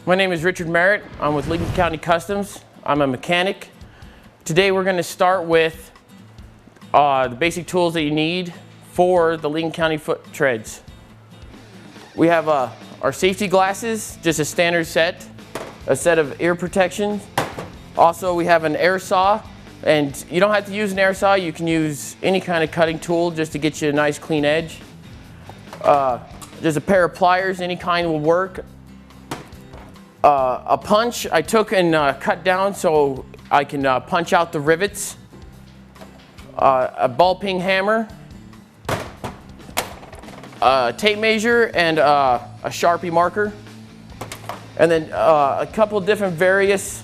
My name is Richard Merritt. I'm with Lincoln County Customs. I'm a mechanic. Today we're going to start with the basic tools that you need for the Lincoln County foot treads. We have our safety glasses, just a standard set, a set of ear protection. Also, we have an air saw, and you don't have to use an air saw. You can use any kind of cutting tool just to get you a nice clean edge. There's a pair of pliers, any kind will work. A punch I took and cut down so I can punch out the rivets. A ball peen hammer, a tape measure, and a Sharpie marker. And then a couple different various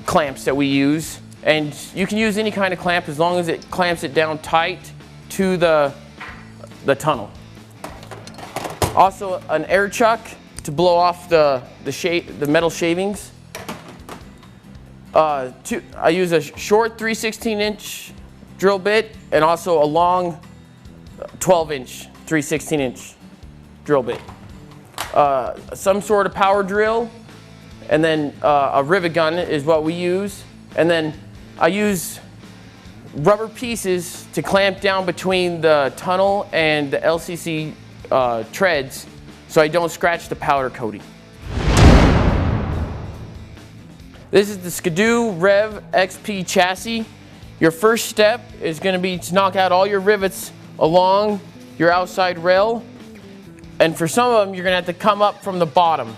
clamps that we use. And you can use any kind of clamp as long as it clamps it down tight to the tunnel. Also an air chuck to blow off the metal shavings. I use a short 3/16" drill bit and also a long 12" 3/16" drill bit. Some sort of power drill, and then a rivet gun is what we use. And then I use rubber pieces to clamp down between the tunnel and the LCC treads so I don't scratch the powder coating. This is the Ski-Doo Rev XP chassis. Your first step is going to be to knock out all your rivets along your outside rail. And for some of them, you're going to have to come up from the bottom.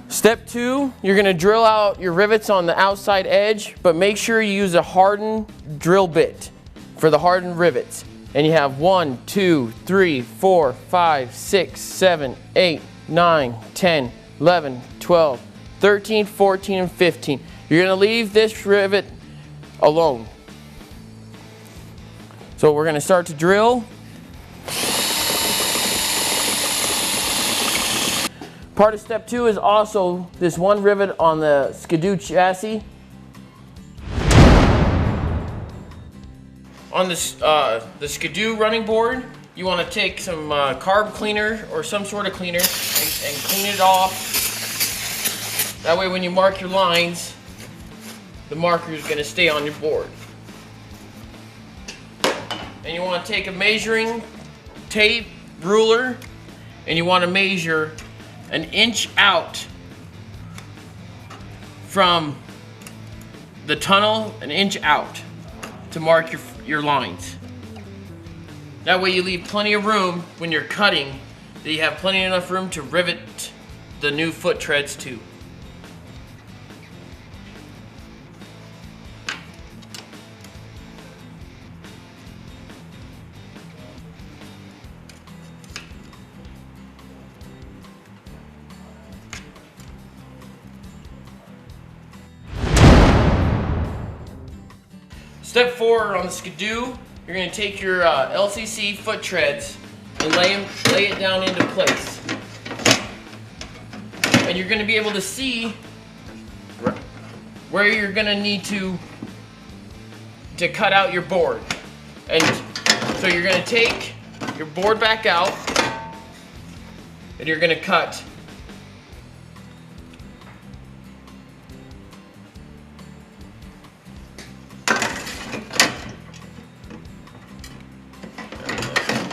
Step 2, you're going to drill out your rivets on the outside edge, but make sure you use a hardened drill bit for the hardened rivets. And you have 1, 2, 3, 4, 5, 6, 7, 8, 9, 10, 11, 12, 13, 14, and 15. You're going to leave this rivet alone. So we're going to start to drill. Part of step 2 is also this one rivet on the Ski-Doo chassis. On this, the Ski-Doo running board, you want to take some carb cleaner or some sort of cleaner and clean it off. That way when you mark your lines, the marker is going to stay on your board. And you want to take a measuring tape, ruler, and you want to measure an inch out from the tunnel, an inch out to mark your lines. That way you leave plenty of room when you're cutting, that you have plenty enough room to rivet the new foot treads to. Step 4 on the Ski-Doo, you're going to take your LCC foot treads and lay it down into place. And you're going to be able to see where you're going to need to cut out your board. And so you're going to take your board back out and you're going to cut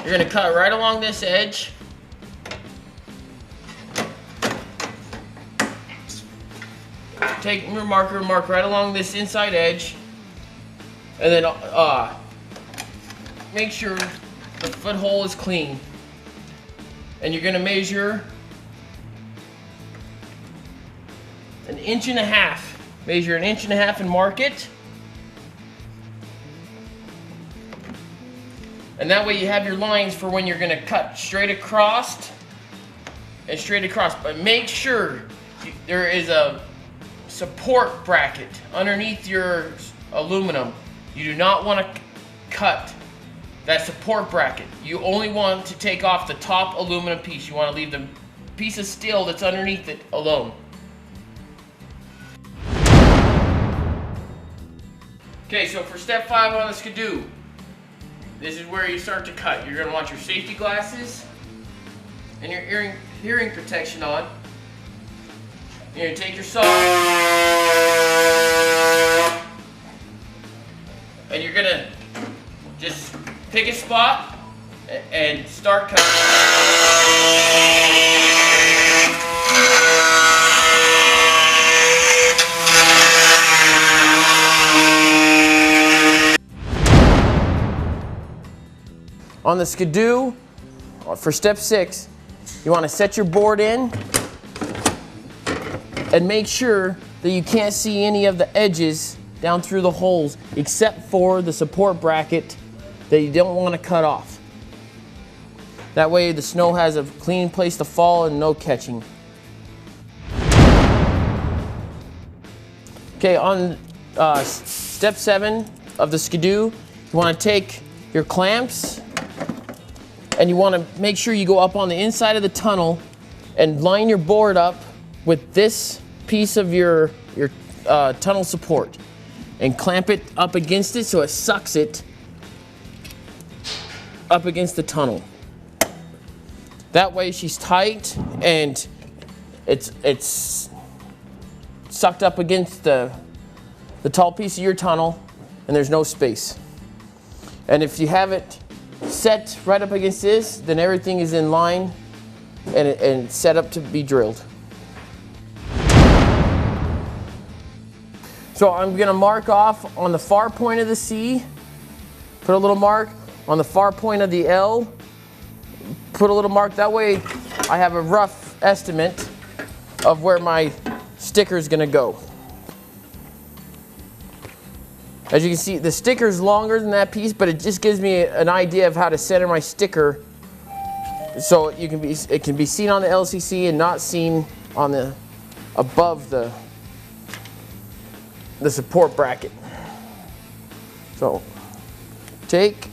You're going to cut right along this edge. Take your marker, mark right along this inside edge. And then make sure the foot hole is clean. And you're going to measure 1.5 inches. Measure 1.5 inches and mark it. And that way you have your lines for when you're going to cut straight across and straight across. But make sure there is a support bracket underneath your aluminum. You do not want to cut that support bracket. You only want to take off the top aluminum piece. You want to leave the piece of steel that's underneath it alone. Okay, so for step 5 on the Skidoo, this is where you start to cut. You're going to want your safety glasses and your hearing protection on. You're going to take your saw and you're going to just pick a spot and start cutting. On the Skidoo, for step 6, you want to set your board in and make sure that you can't see any of the edges down through the holes except for the support bracket that you don't want to cut off. That way the snow has a clean place to fall and no catching. Okay, on step 7 of the Skidoo, you want to take your clamps and you want to make sure you go up on the inside of the tunnel and line your board up with this piece of your tunnel support and clamp it up against it so it sucks it up against the tunnel. That way she's tight and it's sucked up against the tall piece of your tunnel and there's no space. And if you have it set right up against this, then everything is in line and set up to be drilled. So I'm going to mark off on the far point of the C, put a little mark, on the far point of the L, put a little mark. That way I have a rough estimate of where my sticker is going to go. As you can see, the sticker is longer than that piece, but it just gives me an idea of how to center my sticker so it can be seen on the LCC and not seen on the above the support bracket. So take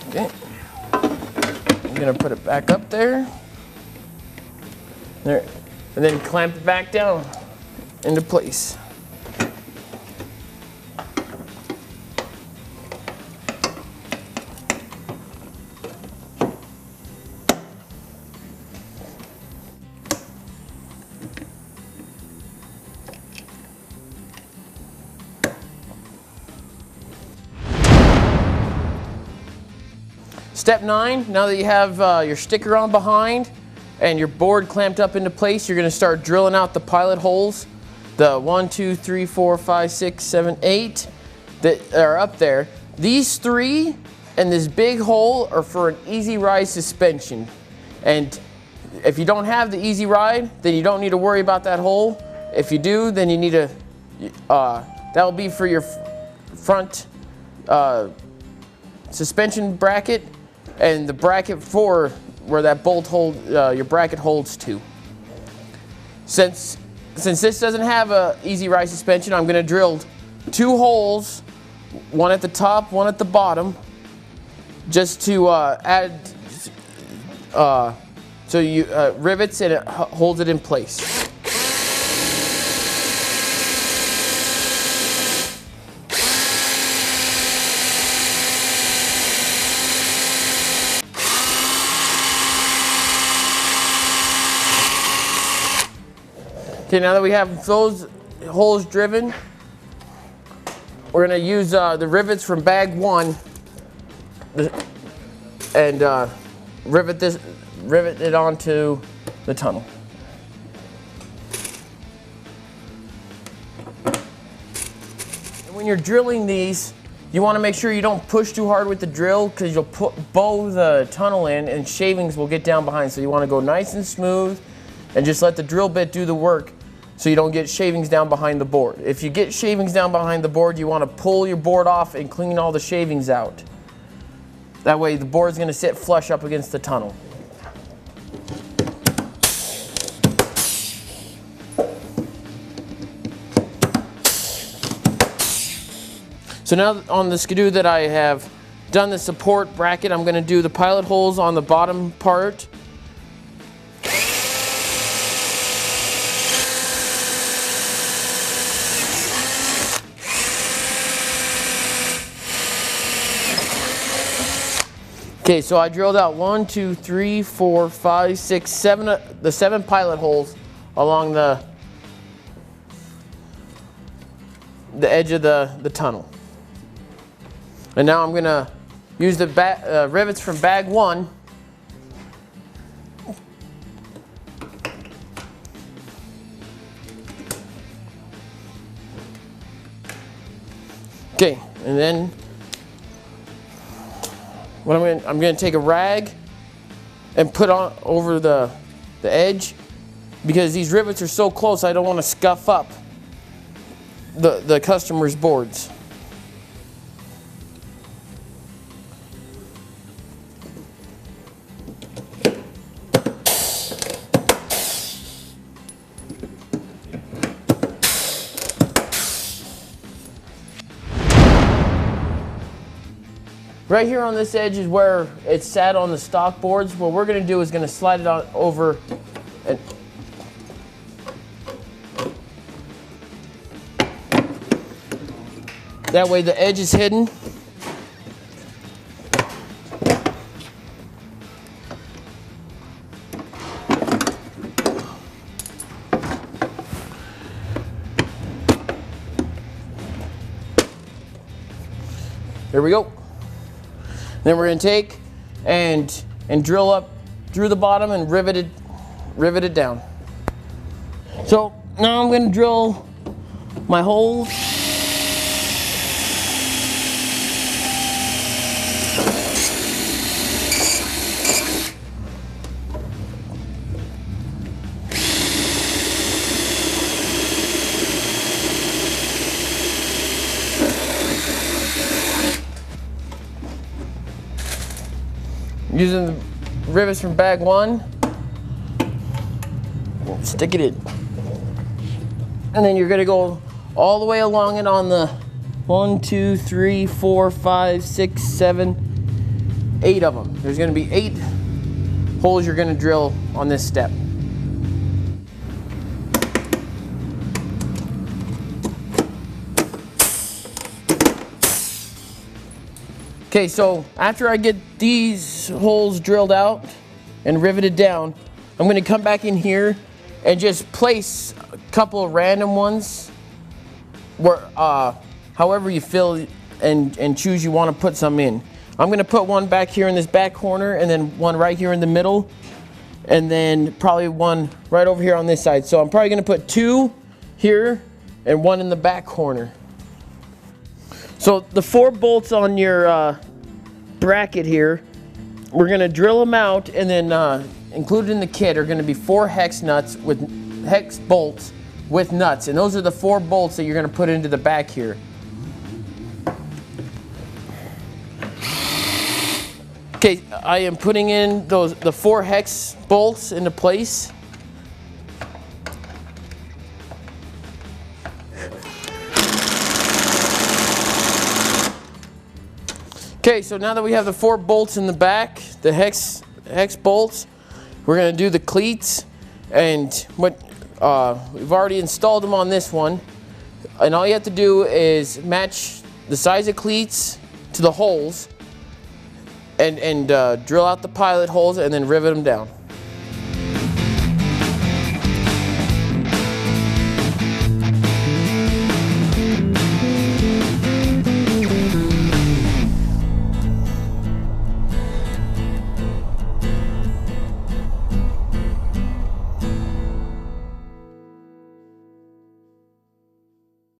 okay. I'm gonna put it back up there, and then clamp it back down into place. Step 9, now that you have your sticker on behind and your board clamped up into place, you're going to start drilling out the pilot holes, the 1, 2, 3, 4, 5, 6, 7, 8 that are up there. These 3 and this big hole are for an easy ride suspension. And if you don't have the easy ride, then you don't need to worry about that hole. If you do, then you need to, that'll be for your front suspension bracket and the bracket for where that bolt your bracket holds to. Since this doesn't have a easy ride suspension, I'm going to drill 2 holes, one at the top, one at the bottom, just to add so you rivets and it holds it in place. Okay, now that we have those holes driven, we're going to use the rivets from bag 1 and rivet it onto the tunnel. And when you're drilling these, you want to make sure you don't push too hard with the drill because you'll bow the tunnel in and shavings will get down behind. So you want to go nice and smooth and just let the drill bit do the work so you don't get shavings down behind the board. If you get shavings down behind the board, you want to pull your board off and clean all the shavings out. That way the board's going to sit flush up against the tunnel. So now on the Skidoo that I have done the support bracket, I'm going to do the pilot holes on the bottom part. Okay, so I drilled out 1, 2, 3, 4, 5, 6, 7, the 7 pilot holes along the edge of the tunnel. And now I'm gonna use the rivets from bag 1. Okay, and then what I'm gonna take a rag and put on over the edge, because these rivets are so close I don't want to scuff up the customer's boards. Right here on this edge is where it's sat on the stock boards. What we're going to do is going to slide it on over and that way the edge is hidden. There we go. Then we're going to take and drill up through the bottom and rivet it down. So now I'm going to drill my holes. Using the rivets from bag 1, stick it in. And then you're gonna go all the way along it on the 1, 2, 3, 4, 5, 6, 7, 8 of them. There's gonna be 8 holes you're gonna drill on this step. Okay, so after I get these holes drilled out and riveted down, I'm going to come back in here and just place a couple of random ones where, however you feel and choose you want to put some in. I'm going to put one back here in this back corner, and then one right here in the middle, and then probably one right over here on this side. So I'm probably going to put 2 here and 1 in the back corner. So the 4 bolts on your bracket here, we're going to drill them out, and then included in the kit are going to be 4 hex bolts with nuts, and those are the 4 bolts that you're going to put into the back here. Okay, I am putting in the 4 hex bolts into place. Okay, so now that we have the 4 bolts in the back, the hex bolts, we're going to do the cleats, and we've already installed them on this one, and all you have to do is match the size of cleats to the holes and drill out the pilot holes and then rivet them down.